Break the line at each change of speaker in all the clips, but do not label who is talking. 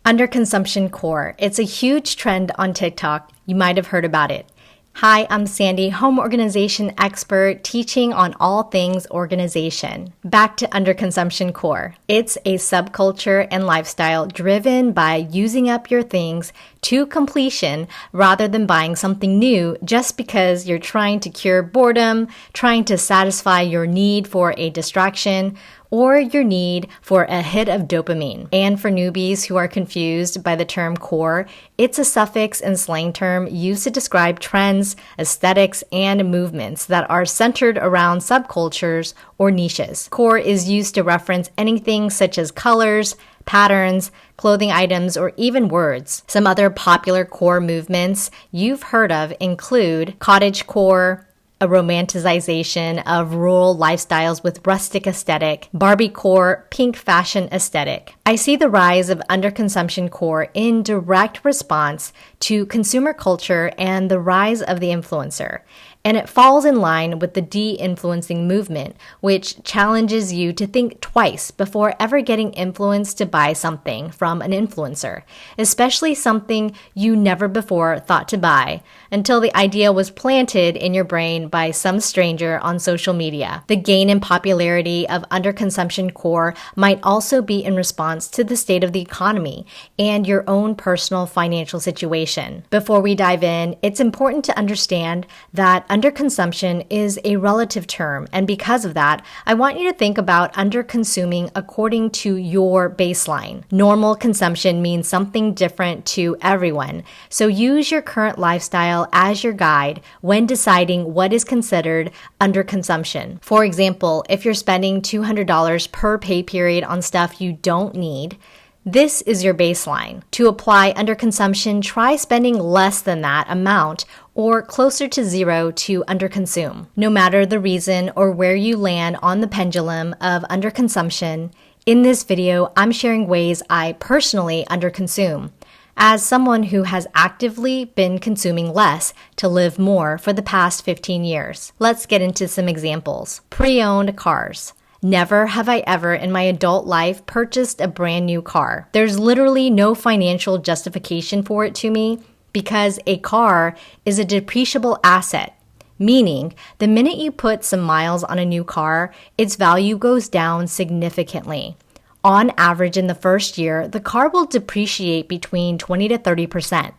Underconsumption Core. It's a huge trend on TikTok. You might have heard about it. Hi, I'm Sandy, home organization expert teaching on all things organization. Back to Underconsumption Core. It's a subculture and lifestyle driven by using up your things to completion rather than buying something new just because you're trying to cure boredom, trying to satisfy your need for a distraction, or your need for a hit of dopamine. And for newbies who are confused by the term core, it's a suffix and slang term used to describe trends, aesthetics, and movements that are centered around subcultures or niches. Core is used to reference anything such as colors, patterns, clothing items, or even words. Some other popular core movements you've heard of include cottagecore, a romanticization of rural lifestyles with rustic aesthetic, Barbiecore, pink fashion aesthetic. I see the rise of underconsumption core in direct response to consumer culture and the rise of the influencer. And it falls in line with the de-influencing movement, which challenges you to think twice before ever getting influenced to buy something from an influencer, especially something you never before thought to buy until the idea was planted in your brain by some stranger on social media. The gain in popularity of underconsumption core might also be in response to the state of the economy and your own personal financial situation. Before we dive in, it's important to understand that underconsumption is a relative term, and because of that, I want you to think about underconsuming according to your baseline. Normal consumption means something different to everyone, so use your current lifestyle as your guide when deciding what is considered underconsumption. For example, if you're spending $200 per pay period on stuff you don't need, this is your baseline. To apply underconsumption, try spending less than that amount or closer to zero to underconsume. No matter the reason or where you land on the pendulum of underconsumption, in this video, I'm sharing ways I personally underconsume as someone who has actively been consuming less to live more for the past 15 years. Let's get into some examples. Pre-owned cars. Never have I ever in my adult life purchased a brand new car. There's literally no financial justification for it to me because a car is a depreciable asset, meaning the minute you put some miles on a new car, its value goes down significantly. On average, in the first year, the car will depreciate between 20 to 30%.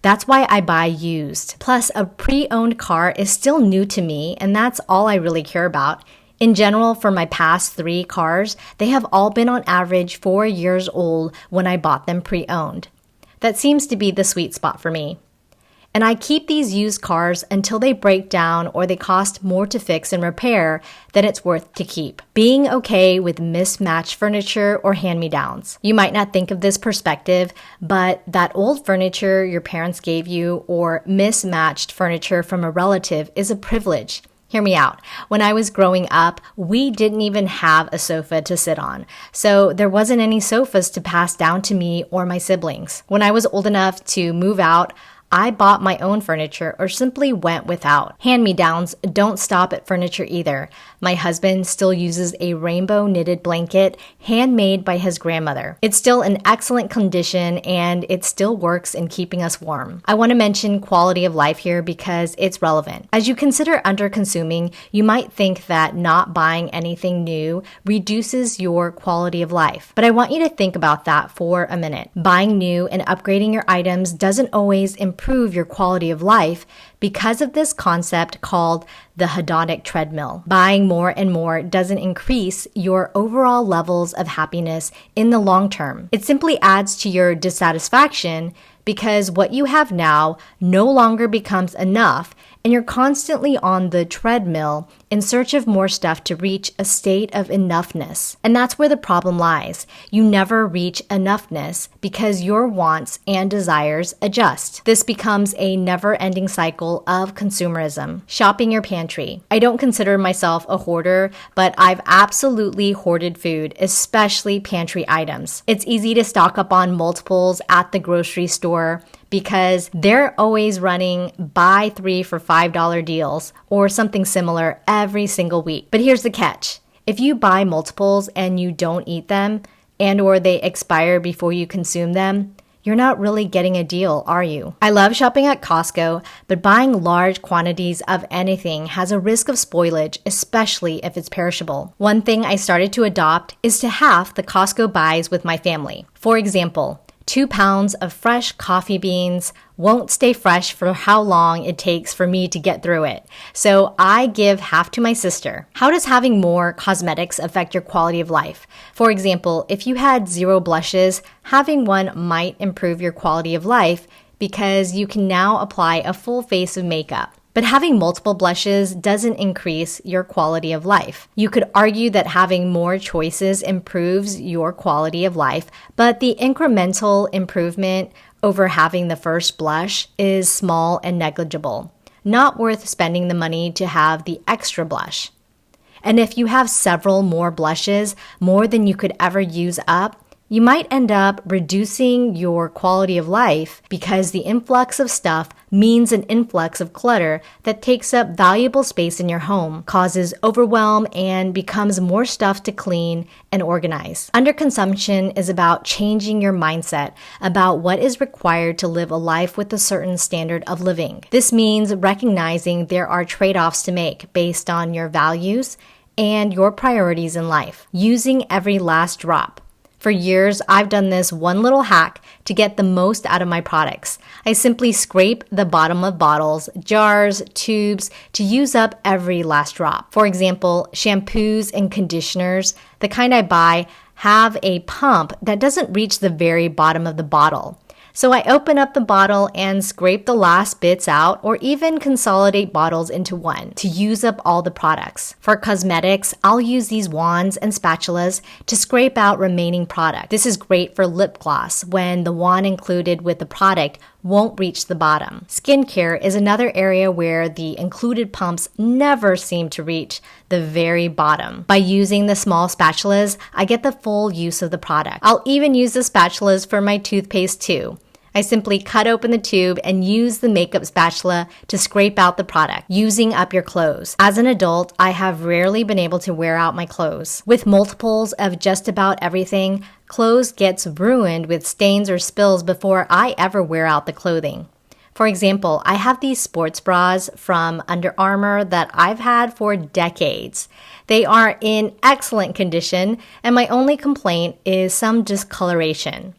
That's why I buy used. Plus, a pre-owned car is still new to me, and that's all I really care about. In general, for my past 3 cars, they have all been on average 4 years old when I bought them pre-owned. That seems to be the sweet spot for me. And I keep these used cars until they break down or they cost more to fix and repair than it's worth to keep. Being okay with mismatched furniture or hand-me-downs. You might not think of this perspective, but that old furniture your parents gave you or mismatched furniture from a relative is a privilege. Hear me out. When I was growing up, we didn't even have a sofa to sit on. So there wasn't any sofas to pass down to me or my siblings. When I was old enough to move out, I bought my own furniture or simply went without. Hand-me-downs don't stop at furniture either. My husband still uses a rainbow knitted blanket handmade by his grandmother. It's still in excellent condition and it still works in keeping us warm. I want to mention quality of life here because it's relevant. As you consider underconsuming, you might think that not buying anything new reduces your quality of life. But I want you to think about that for a minute. Buying new and upgrading your items doesn't always improve your quality of life because of this concept called the hedonic treadmill. Buying more and more doesn't increase your overall levels of happiness in the long term. It simply adds to your dissatisfaction because what you have now no longer becomes enough and you're constantly on the treadmill in search of more stuff to reach a state of enoughness. And that's where the problem lies. You never reach enoughness because your wants and desires adjust. This becomes a never-ending cycle of consumerism. Shopping your pantry. I don't consider myself a hoarder, but I've absolutely hoarded food, especially pantry items. It's easy to stock up on multiples at the grocery store because they're always running buy 3 for $5 deals or something similar every single week. But here's the catch. If you buy multiples and you don't eat them, and or they expire before you consume them, you're not really getting a deal, are you? I love shopping at Costco, but buying large quantities of anything has a risk of spoilage, especially if it's perishable. One thing I started to adopt is to half the Costco buys with my family. For example, 2 pounds of fresh coffee beans won't stay fresh for how long it takes for me to get through it. So I give half to my sister. How does having more cosmetics affect your quality of life? For example, if you had 0 blushes, having one might improve your quality of life because you can now apply a full face of makeup. But having multiple blushes doesn't increase your quality of life. You could argue that having more choices improves your quality of life, but the incremental improvement over having the first blush is small and negligible. Not worth spending the money to have the extra blush. And if you have several more blushes, more than you could ever use up, you might end up reducing your quality of life because the influx of stuff means an influx of clutter that takes up valuable space in your home, causes overwhelm, and becomes more stuff to clean and organize. Underconsumption is about changing your mindset about what is required to live a life with a certain standard of living. This means recognizing there are trade-offs to make based on your values and your priorities in life, using every last drop. For years, I've done this one little hack to get the most out of my products. I simply scrape the bottom of bottles, jars, tubes to use up every last drop. For example, shampoos and conditioners, the kind I buy, have a pump that doesn't reach the very bottom of the bottle. So I open up the bottle and scrape the last bits out, or even consolidate bottles into one to use up all the products. For cosmetics, I'll use these wands and spatulas to scrape out remaining product. This is great for lip gloss when the wand included with the product won't reach the bottom. Skincare is another area where the included pumps never seem to reach the very bottom. By using the small spatulas, I get the full use of the product. I'll even use the spatulas for my toothpaste too. I simply cut open the tube and use the makeup spatula to scrape out the product, using up your clothes. As an adult, I have rarely been able to wear out my clothes. With multiples of just about everything, clothes gets ruined with stains or spills before I ever wear out the clothing. For example, I have these sports bras from Under Armour that I've had for decades. They are in excellent condition, and my only complaint is some discoloration.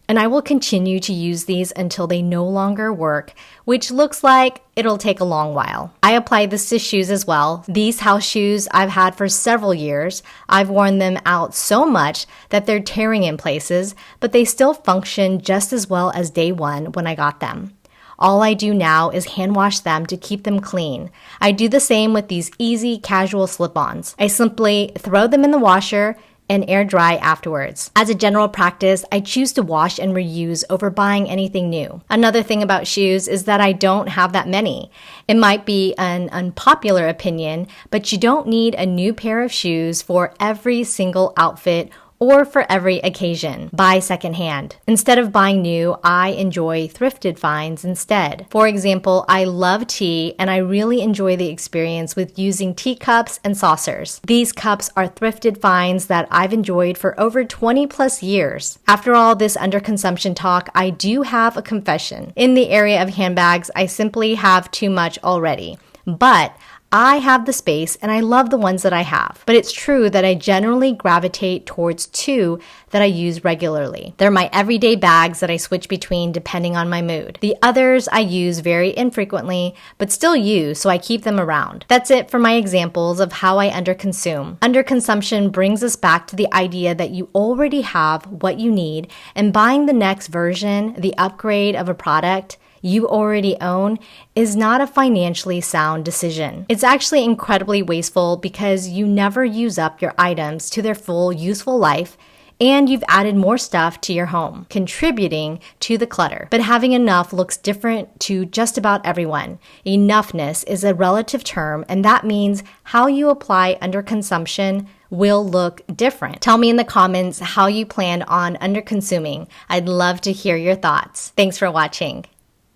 And I will continue to use these until they no longer work, which looks like it'll take a long while. I apply this to shoes as well. These house shoes I've had for several years. I've worn them out so much that they're tearing in places, but they still function just as well as day one when I got them. All I do now is hand wash them to keep them clean. I do the same with these easy casual slip-ons. I simply throw them in the washer and air dry afterwards. As a general practice, I choose to wash and reuse over buying anything new. Another thing about shoes is that I don't have that many. It might be an unpopular opinion, but you don't need a new pair of shoes for every single outfit or for every occasion. Buy secondhand. Instead of buying new, I enjoy thrifted finds instead. For example, I love tea and I really enjoy the experience with using teacups and saucers. These cups are thrifted finds that I've enjoyed for over 20 plus years. After all this underconsumption talk, I do have a confession. In the area of handbags, I simply have too much already. But I have the space and I love the ones that I have. But it's true that I generally gravitate towards 2 that I use regularly. They're my everyday bags that I switch between depending on my mood. The others I use very infrequently, but still use, so I keep them around. That's it for my examples of how I underconsume. Underconsumption brings us back to the idea that you already have what you need, and buying the next version, the upgrade of a product you already own, is not a financially sound decision. It's actually incredibly wasteful because you never use up your items to their full useful life, and you've added more stuff to your home, contributing to the clutter. But having enough looks different to just about everyone. Enoughness is a relative term, and that means how you apply underconsumption will look different. Tell me in the comments how you plan on underconsuming. I'd love to hear your thoughts. Thanks for watching.